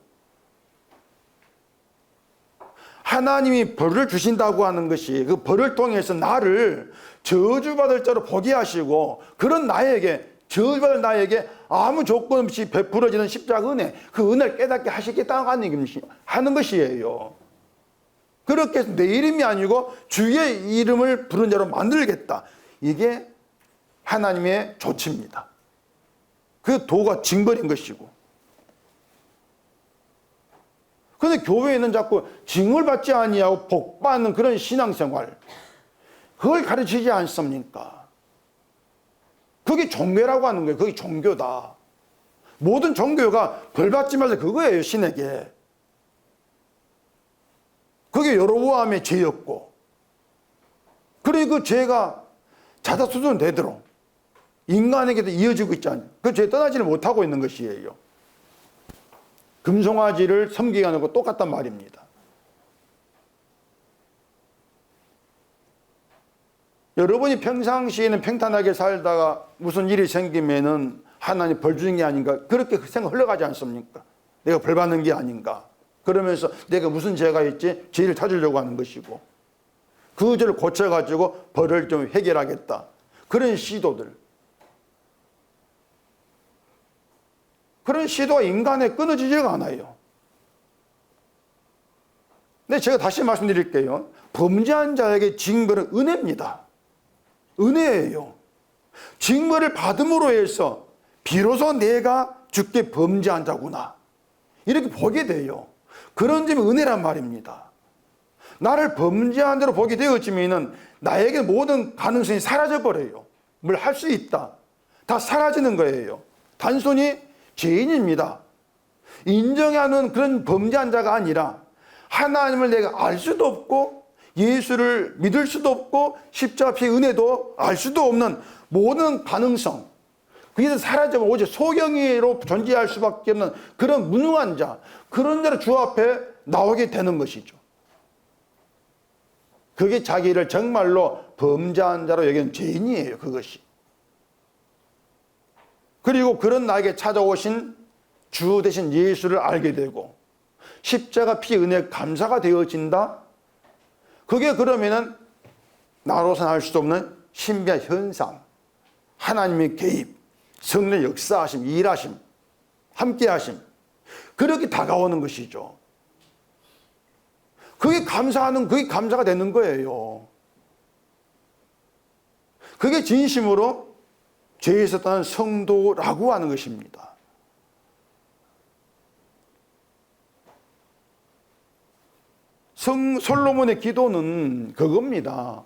하나님이 벌을 주신다고 하는 것이 그 벌을 통해서 나를 저주받을 자로 보게 하시고, 그런 나에게, 저주받을 나에게 아무 조건 없이 베풀어지는 십자가 은혜, 그 은혜를 깨닫게 하시겠다는 하는 것이에요. 그렇게 해서 내 이름이 아니고 주의 이름을 부른 자로 만들겠다. 이게 하나님의 조치입니다. 그 도가 징벌인 것이고. 그런데 교회에는 자꾸 징을 받지 아니하고 복 받는 그런 신앙생활, 그걸 가르치지 않습니까? 그게 종교라고 하는 거예요. 그게 종교다. 모든 종교가 벌 받지 말자 그거예요, 신에게. 그게 여로보암의 죄였고, 그리고 그 죄가 자다수존되도록 인간에게도 이어지고 있잖아요. 그 죄 떠나지를 못하고 있는 것이에요. 금송아지를 섬기게 하는 거 똑같단 말입니다. 여러분이 평상시에는 평탄하게 살다가 무슨 일이 생기면은 하나님 벌 주는 게 아닌가, 그렇게 생각 흘러가지 않습니까? 내가 벌 받는 게 아닌가, 그러면서 내가 무슨 죄가 있지? 죄를 찾으려고 하는 것이고, 그 죄를 고쳐가지고 벌을 좀 해결하겠다, 그런 시도들, 그런 시도가 인간에 끊어지지가 않아요. 근데 제가 다시 말씀드릴게요. 범죄한 자에게 징벌은 은혜입니다. 은혜예요. 징벌을 받음으로 해서 비로소 내가 주께 범죄한 자구나, 이렇게 보게 돼요. 그런 점이 은혜란 말입니다. 나를 범죄한 대로 보게 되어지면 나에게 모든 가능성이 사라져버려요. 뭘 할 수 있다, 다 사라지는 거예요. 단순히 죄인입니다, 인정하는 그런 범죄한 자가 아니라, 하나님을 내가 알 수도 없고 예수를 믿을 수도 없고 십자가 피의 은혜도 알 수도 없는 모든 가능성, 그게 사라지면 오직 소경이로 존재할 수밖에 없는 그런 무능한 자, 그런 자로 주 앞에 나오게 되는 것이죠. 그게 자기를 정말로 범죄한 자로 여기는 죄인이에요, 그것이. 그리고 그런 나에게 찾아오신 주 대신 예수를 알게 되고 십자가 피의 은혜 감사가 되어진다. 그게 그러면은 나로서는 알 수 없는 신비한 현상, 하나님의 개입, 성령의 역사하심, 일하심, 함께하심, 그렇게 다가오는 것이죠. 그게 감사하는, 그게 감사가 되는 거예요. 그게 진심으로 죄에서 떠난 성도라고 하는 것입니다. 솔로몬의 기도는 그겁니다.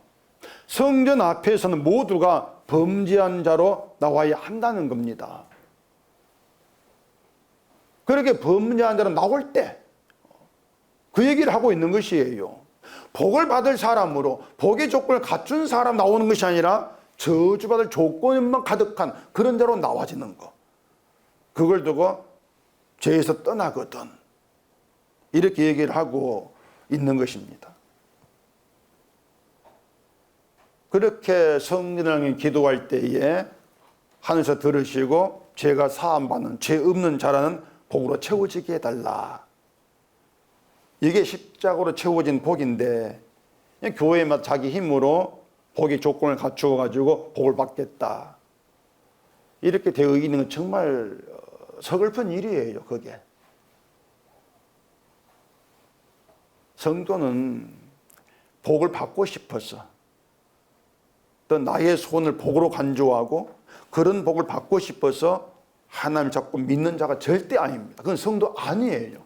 성전 앞에서는 모두가 범죄한 자로 나와야 한다는 겁니다. 그렇게 범죄한 자로 나올 때 그 얘기를 하고 있는 것이에요. 복을 받을 사람으로 복의 조건을 갖춘 사람 나오는 것이 아니라 저주받을 조건만 가득한 그런 자로 나와지는 것, 그걸 두고 죄에서 떠나거든, 이렇게 얘기를 하고 있는 것입니다. 그렇게 성령님 기도할 때에 하늘에서 들으시고 죄가 사함받는, 죄 없는 자라는 복으로 채워지게 해달라. 이게 십자가로 채워진 복인데, 교회마다 자기 힘으로 복의 조건을 갖추어 가지고 복을 받겠다, 이렇게 되어 있는 건 정말 서글픈 일이에요. 그게 성도는 복을 받고 싶어서, 또 나의 손을 복으로 간주하고 그런 복을 받고 싶어서 하나님을 자꾸 믿는 자가 절대 아닙니다. 그건 성도 아니에요.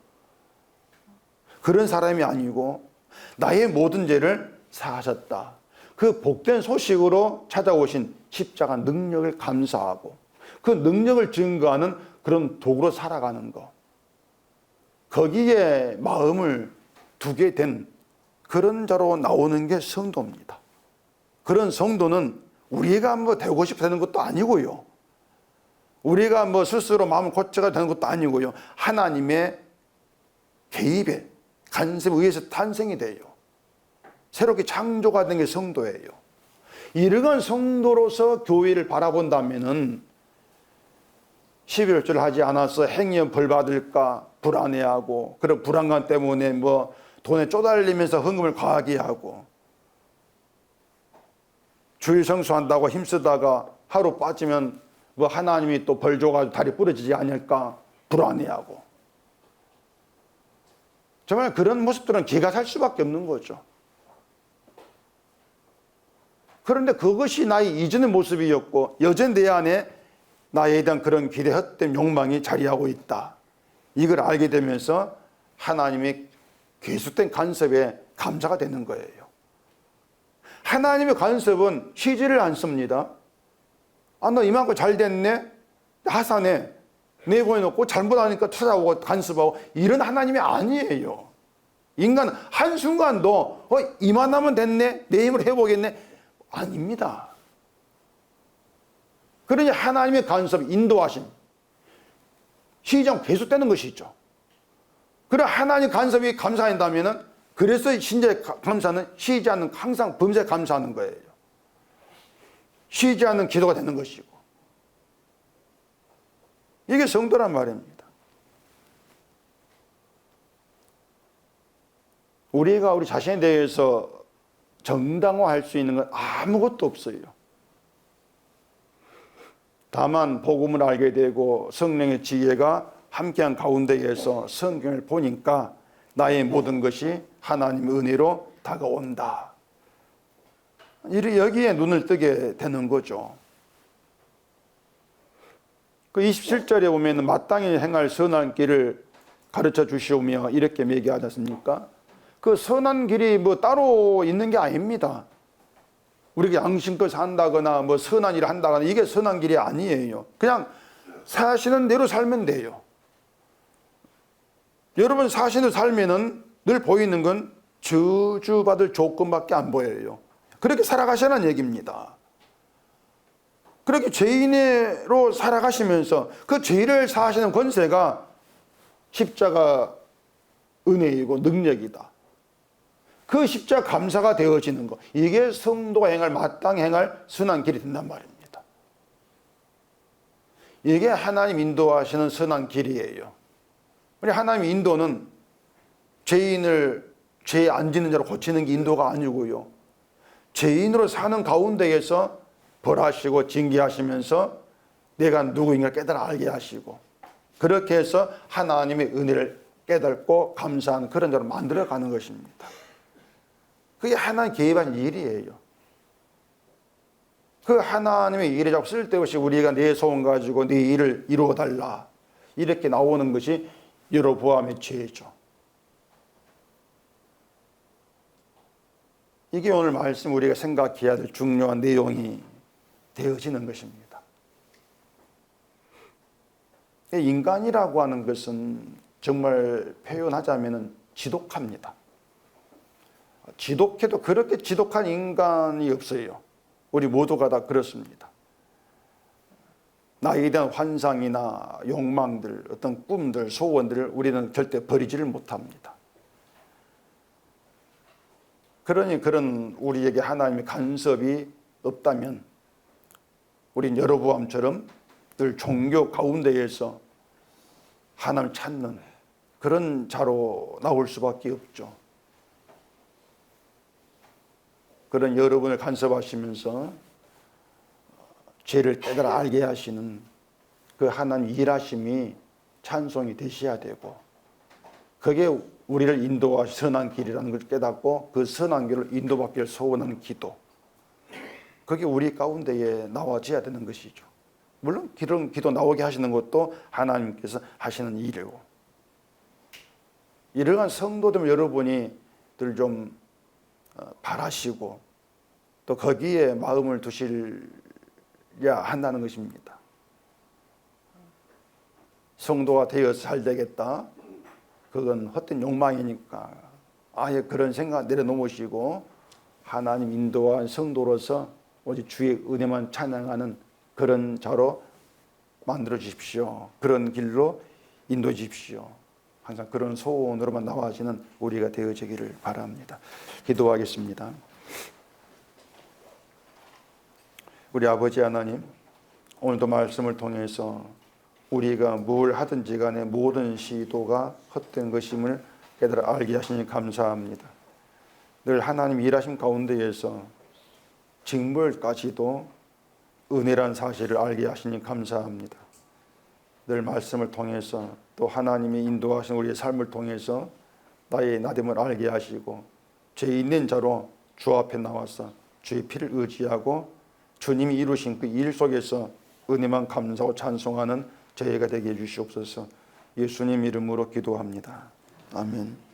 그런 사람이 아니고 나의 모든 죄를 사하셨다, 그 복된 소식으로 찾아오신 십자가 능력을 감사하고 그 능력을 증거하는 그런 도구로 살아가는 것, 거기에 마음을 두게 된 그런 자로 나오는 게 성도입니다. 그런 성도는 우리가 뭐 되고 싶어 되는 것도 아니고요, 우리가 뭐 스스로 마음을 고쳐가 되는 것도 아니고요, 하나님의 개입에 간섭에 의해서 탄생이 돼요. 새롭게 창조가 된 게 성도예요. 이러한 성도로서 교회를 바라본다면은 11월절을 하지 않아서 행위에 벌 받을까 불안해하고, 그런 불안감 때문에 뭐 돈에 쪼달리면서 헌금을 과하게 하고, 주일 성수한다고 힘쓰다가 하루 빠지면 뭐 하나님이 또 벌 줘가지고 다리 부러지지 않을까 불안해하고, 정말 그런 모습들은 기가 살 수밖에 없는 거죠. 그런데 그것이 나의 이전의 모습이었고 여전히 내 안에 나에 대한 그런 기대, 헛된 욕망이 자리하고 있다. 이걸 알게 되면서 하나님의 계속된 간섭에 감사가 되는 거예요. 하나님의 간섭은 쉬지를 않습니다. 아, 너 이만큼 잘 됐네? 하산해. 내보내놓고 잘못하니까 찾아오고 간섭하고, 이런 하나님이 아니에요. 인간 한순간도 이만하면 됐네? 내 힘을 해보겠네? 아닙니다. 그러니 하나님의 간섭, 인도하심, 시정 계속되는 것이죠. 그래 하나님 간섭이 감사한다면은, 그래서 신자의 감사는 쉬지 않는, 항상 범사에 감사하는 거예요. 쉬지 않는 기도가 되는 것이고, 이게 성도란 말입니다. 우리가 우리 자신에 대해서 정당화할 수 있는 건 아무것도 없어요. 다만 복음을 알게 되고 성령의 지혜가 함께한 가운데에서 성경을 보니까 나의 모든 것이 하나님의 은혜로 다가온다. 여기에 눈을 뜨게 되는 거죠. 그 27절에 보면 마땅히 행할 선한 길을 가르쳐 주시오며 이렇게 얘기하지 않습니까? 그 선한 길이 뭐 따로 있는 게 아닙니다. 우리가 양심껏 산다거나 뭐 선한 일을 한다거나 이게 선한 길이 아니에요. 그냥 사시는 대로 살면 돼요. 여러분 사시는 삶에는 늘 보이는 건 저주받을 조건밖에 안 보여요. 그렇게 살아가시라는 얘기입니다. 그렇게 죄인으로 살아가시면서 그 죄를 사하시는 권세가 십자가 은혜이고 능력이다. 그 십자가 감사가 되어지는 것, 이게 성도가 행할, 마땅히 행할 선한 길이 된단 말입니다. 이게 하나님 인도하시는 선한 길이에요. 우리 하나님 인도는 죄인을 죄 안 짓는 자로 고치는 게 인도가 아니고요, 죄인으로 사는 가운데에서 벌하시고 징계하시면서 내가 누구인가 깨달아 알게 하시고, 그렇게 해서 하나님의 은혜를 깨닫고 감사하는 그런 자로 만들어가는 것입니다. 그게 하나님 개입한 일이에요. 그 하나님의 일에 자꾸 쓸데없이 우리가 내 소원 가지고 내 일을 이루어달라 이렇게 나오는 것이 여로보암의 죄죠. 이게 오늘 말씀 우리가 생각해야 될 중요한 내용이 되어지는 것입니다. 인간이라고 하는 것은 정말 표현하자면 지독합니다. 지독해도 그렇게 지독한 인간이 없어요. 우리 모두가 다 그렇습니다. 나에 대한 환상이나 욕망들, 어떤 꿈들, 소원들을 우리는 절대 버리지를 못합니다. 그러니 그런 우리에게 하나님의 간섭이 없다면 우린 여로보암처럼 늘 종교 가운데에서 하나님을 찾는 그런 자로 나올 수밖에 없죠. 그런 여러분을 간섭하시면서 죄를 깨달아 알게 하시는 그 하나님 일하심이 찬송이 되셔야 되고, 그게 우리를 인도하시 선한 길이라는 걸 깨닫고 그 선한 길을 인도받기를 소원하는 기도, 그게 우리 가운데에 나와져야 되는 것이죠. 물론 그런 기도 나오게 하시는 것도 하나님께서 하시는 일이고, 이러한 성도들 여러분이 늘 좀 바라시고 또 거기에 마음을 두시려 한다는 것입니다. 성도가 되어서 잘 되겠다, 그건 헛된 욕망이니까 아예 그런 생각 내려놓으시고 하나님 인도한 성도로서 오직 주의 은혜만 찬양하는 그런 자로 만들어 주십시오. 그런 길로 인도해 주십시오. 항상 그런 소원으로만 나와지는 우리가 되어지기를 바랍니다. 기도하겠습니다. 우리 아버지 하나님, 오늘도 말씀을 통해서 우리가 뭘 하든지 간에 모든 시도가 헛된 것임을 깨달아 알게 하시니 감사합니다. 늘 하나님 일하심 가운데에서 징벌까지도 은혜란 사실을 알게 하시니 감사합니다. 늘 말씀을 통해서 또 하나님이 인도하신 우리의 삶을 통해서 나의 나됨을 알게 하시고 죄 있는 자로 주 앞에 나와서 주의 피를 의지하고 주님이 이루신 그 일 속에서 은혜만 감사하고 찬송하는 저희가 되게 해주시옵소서. 예수님 이름으로 기도합니다. 아멘.